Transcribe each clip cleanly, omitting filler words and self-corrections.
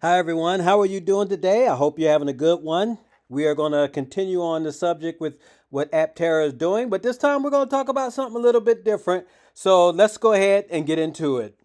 Hi, everyone. How are you doing today? I hope you're having a good one. We are going to continue on the subject with what Aptera is doing, but this time we're going to talk about something a little bit different. So let's go ahead and get into it.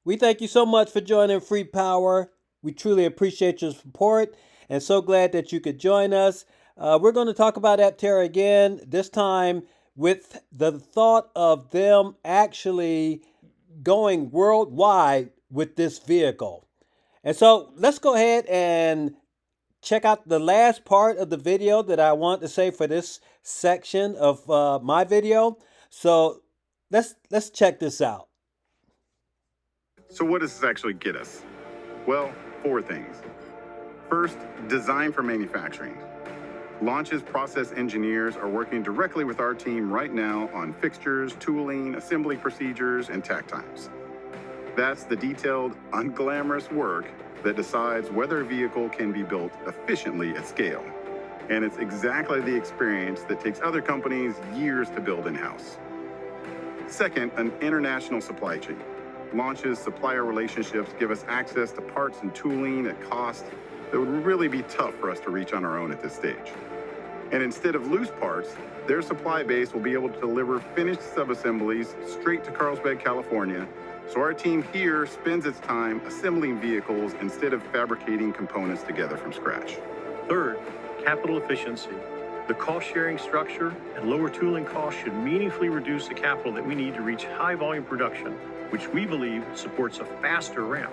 We thank you so much for joining Free Power. We truly appreciate your support and so glad that you could join us. We're going to talk about Aptera again, this time with the thought of them actually going worldwide with this vehicle. And so let's go ahead and check out the last part of the video that I want to say for this section of my video. So let's check this out. So what does this actually get us? Well, four things. First, design for manufacturing. Launch's process engineers are working directly with our team right now on fixtures, tooling, assembly procedures, and takt times. That's the detailed, unglamorous work that decides whether a vehicle can be built efficiently at scale. And it's exactly the experience that takes other companies years to build in-house. Second, an international supply chain. Launch's supplier relationships give us access to parts and tooling at cost that would really be tough for us to reach on our own at this stage. And instead of loose parts, their supply base will be able to deliver finished subassemblies straight to Carlsbad, California, so our team here spends its time assembling vehicles instead of fabricating components together from scratch. Third, capital efficiency. The cost-sharing structure and lower tooling costs should meaningfully reduce the capital that we need to reach high-volume production, which we believe supports a faster ramp.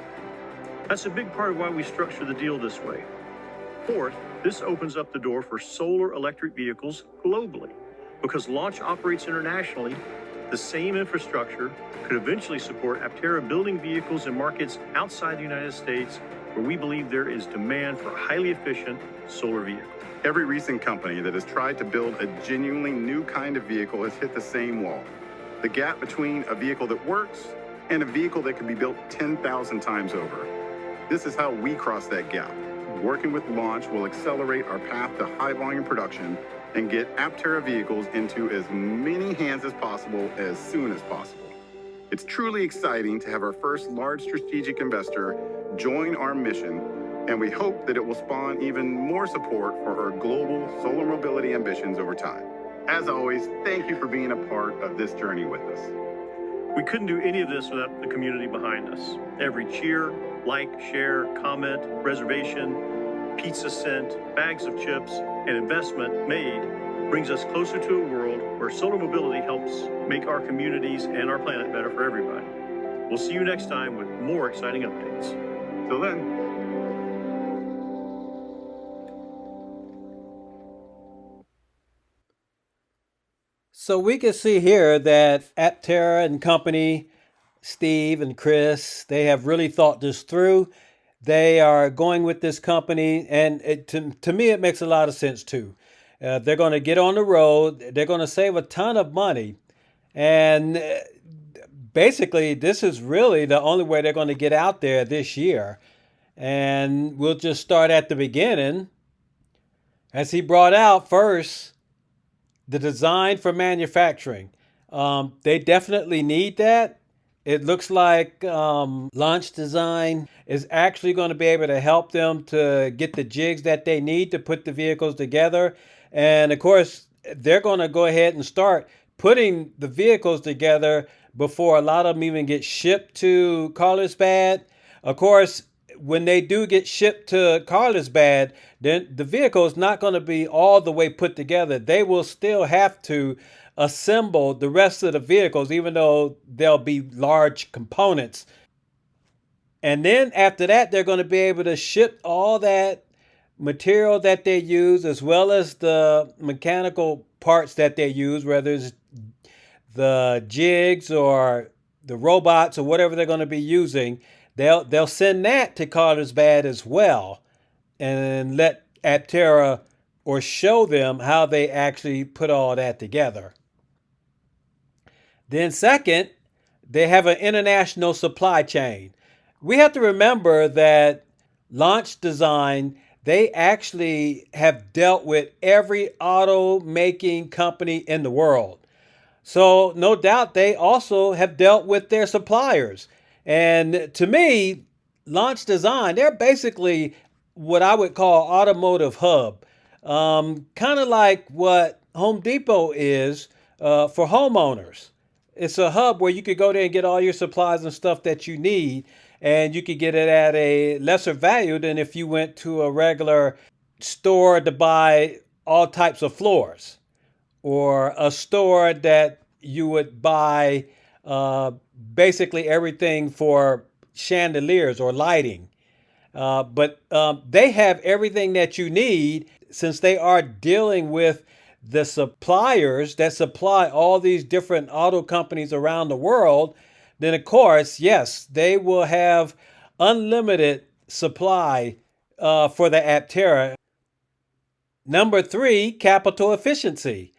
That's a big part of why we structure the deal this way. Fourth, this opens up the door for solar electric vehicles globally. Because Launch operates internationally, the same infrastructure could eventually support Aptera building vehicles in markets outside the United States where we believe there is demand for highly efficient solar vehicles. Every recent company that has tried to build a genuinely new kind of vehicle has hit the same wall. The gap between a vehicle that works and a vehicle that can be built 10,000 times over. This is how we cross that gap. Working with Launch will accelerate our path to high volume production and get Aptera vehicles into as many hands as possible as soon as possible. It's truly exciting to have our first large strategic investor join our mission, and we hope that it will spawn even more support for our global solar mobility ambitions over time. As always, thank you for being a part of this journey with us. We couldn't do any of this without the community behind us. Every cheer, like, share, comment, reservation, pizza cent, bags of chips, and investment made brings us closer to a world where solar mobility helps make our communities and our planet better for everybody. We'll see you next time with more exciting updates. Till then. So we can see here that Aptera and company, Steve and Chris, they have really thought this through. They are going with this company, and to me, it makes a lot of sense too. They're going to get on the road. They're going to save a ton of money. And basically, this is really the only way they're going to get out there this year. And we'll just start at the beginning. As he brought out first, the design for manufacturing. They definitely need that. It looks like Launch Design is actually going to be able to help them to get the jigs that they need to put the vehicles together. And of course, they're going to go ahead and start putting the vehicles together before a lot of them even get shipped to Carlsbad. Of course, when they do get shipped to Carlsbad, then the vehicle is not going to be all the way put together. They will still have to assemble the rest of the vehicles, even though they'll be large components. And then after that, they're going to be able to ship all that material that they use, as well as the mechanical parts that they use, whether it's the jigs or the robots or whatever they're going to be using. They'll send that to Carlsbad as well, and let Aptera or show them how they actually put all that together. Then second, they have an international supply chain. We have to remember that Launch Design, they actually have dealt with every auto making company in the world. So, no doubt they also have dealt with their suppliers. And to me, Launch Design, they're basically what I would call automotive hub. Kind of like what Home Depot is for homeowners. It's a hub where you could go there and get all your supplies and stuff that you need, and you could get it at a lesser value than if you went to a regular store to buy all types of floors, or a store that you would buy uh, basically everything for chandeliers or lighting. But they have everything that you need since they are dealing with the suppliers that supply all these different auto companies around the world. Then, of course, yes, they will have unlimited supply for the Aptera. Number three, capital efficiency.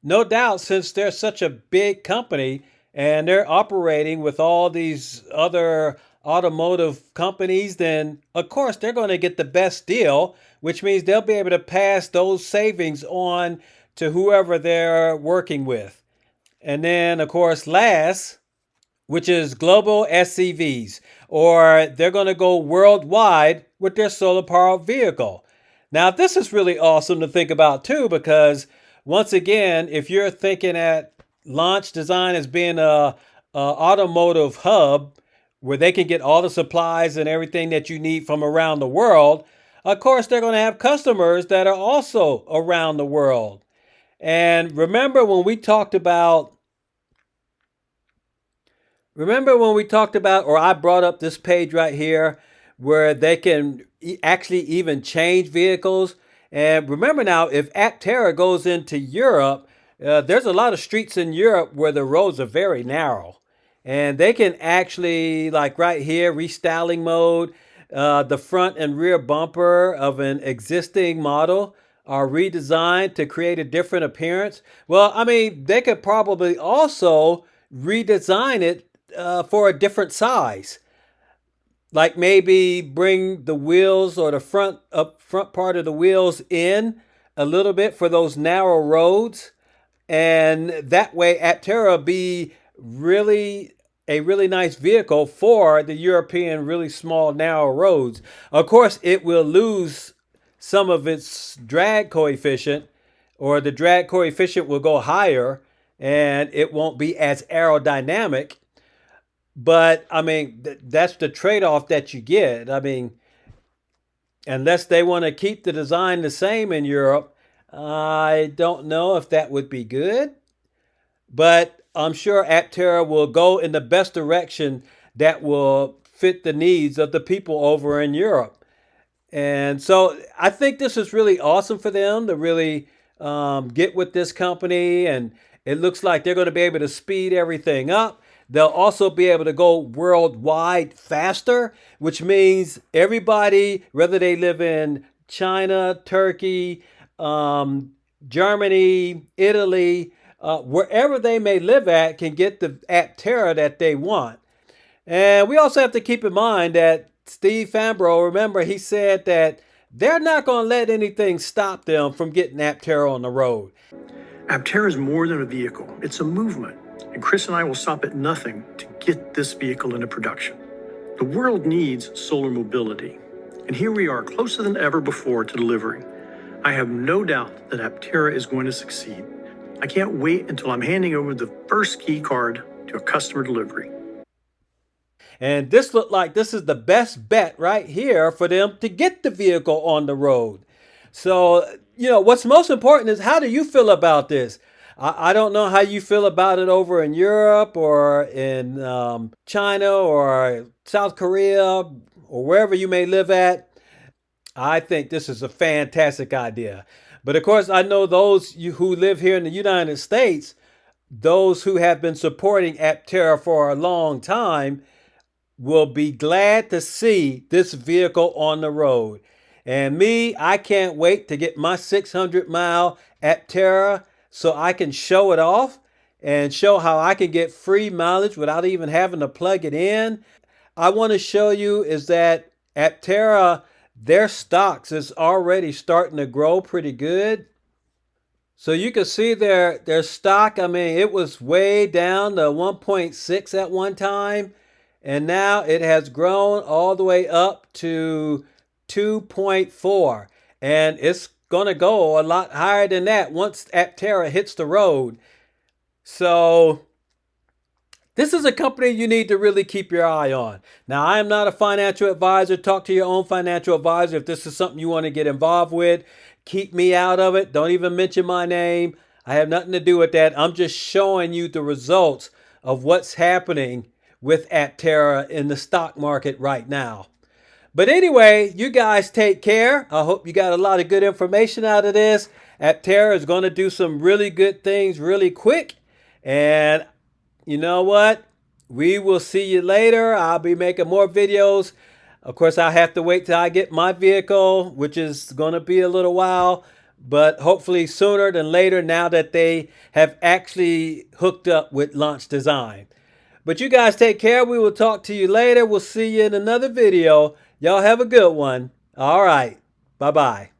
No doubt, since they're such a big company and they're operating with all these other automotive companies, then of course they're going to get the best deal, which means they'll be able to pass those savings on to whoever they're working with. And then, of course, last, which is global SCVs, or they're going to go worldwide with their solar powered vehicle. Now, this is really awesome to think about too, because once again, if you're thinking at Launch Design as being a automotive hub where they can get all the supplies and everything that you need from around the world, of course, they're going to have customers that are also around the world. And remember when we talked about, or I brought up this page right here where they can actually even change vehicles. And remember now, if Aptera goes into Europe, there's a lot of streets in Europe where the roads are very narrow. And they can actually, like right here, restyling mode, the front and rear bumper of an existing model are redesigned to create a different appearance. Well, I mean, they could probably also redesign it for a different size, like maybe bring the wheels or the front part of the wheels in a little bit for those narrow roads, and that way Aptera be really a really nice vehicle for the European really small narrow roads. Of course, it will lose some of its drag coefficient, or the drag coefficient will go higher and it won't be as aerodynamic. But I mean, that's the trade off that you get. I mean, unless they want to keep the design the same in Europe, I don't know if that would be good. But I'm sure Aptera will go in the best direction that will fit the needs of the people over in Europe. And so I think this is really awesome for them to really get with this company. And it looks like they're going to be able to speed everything up. They'll also be able to go worldwide faster, which means everybody, whether they live in China, Turkey, Germany, Italy, wherever they may live at, can get the Aptera that they want. And we also have to keep in mind that Steve Fambro, remember, he said that they're not going to let anything stop them from getting Aptera on the road. Aptera is more than a vehicle, it's a movement. And Chris and I will stop at nothing to get this vehicle into production. The world needs solar mobility, and here we are, closer than ever before to delivery. I have no doubt that Aptera is going to succeed. I can't wait until I'm handing over the first key card to a customer delivery. And this looked like this is the best bet right here for them to get the vehicle on the road. So, what's most important is, how do you feel about this? I don't know how you feel about it over in Europe or in China or South Korea or wherever you may live at. I think this is a fantastic idea. But of course, I know those who live here in the United States, those who have been supporting Aptera for a long time, will be glad to see this vehicle on the road. And me, I can't wait to get my 600-mile Aptera so I can show it off and show how I can get free mileage without even having to plug it in. I want to show you is that Aptera their stocks is already starting to grow pretty good. So you can see their stock, I mean, it was way down to 1.6 at one time, and now it has grown all the way up to 2.4, and it's going to go a lot higher than that once Aptera hits the road. So this is a company you need to really keep your eye on. Now, I am not a financial advisor. Talk to your own financial advisor if this is something you want to get involved with. Keep me out of it. Don't even mention my name. I have nothing to do with that. I'm just showing you the results of what's happening with Aptera in the stock market right now. But anyway, you guys take care. I hope you got a lot of good information out of this. Aptera is going to do some really good things really quick. And you know what? We will see you later. I'll be making more videos. Of course, I have to wait till I get my vehicle, which is going to be a little while, but hopefully sooner than later now that they have actually hooked up with Launch Design. But you guys take care. We will talk to you later. We'll see you in another video. Y'all have a good one. All right. Bye-bye.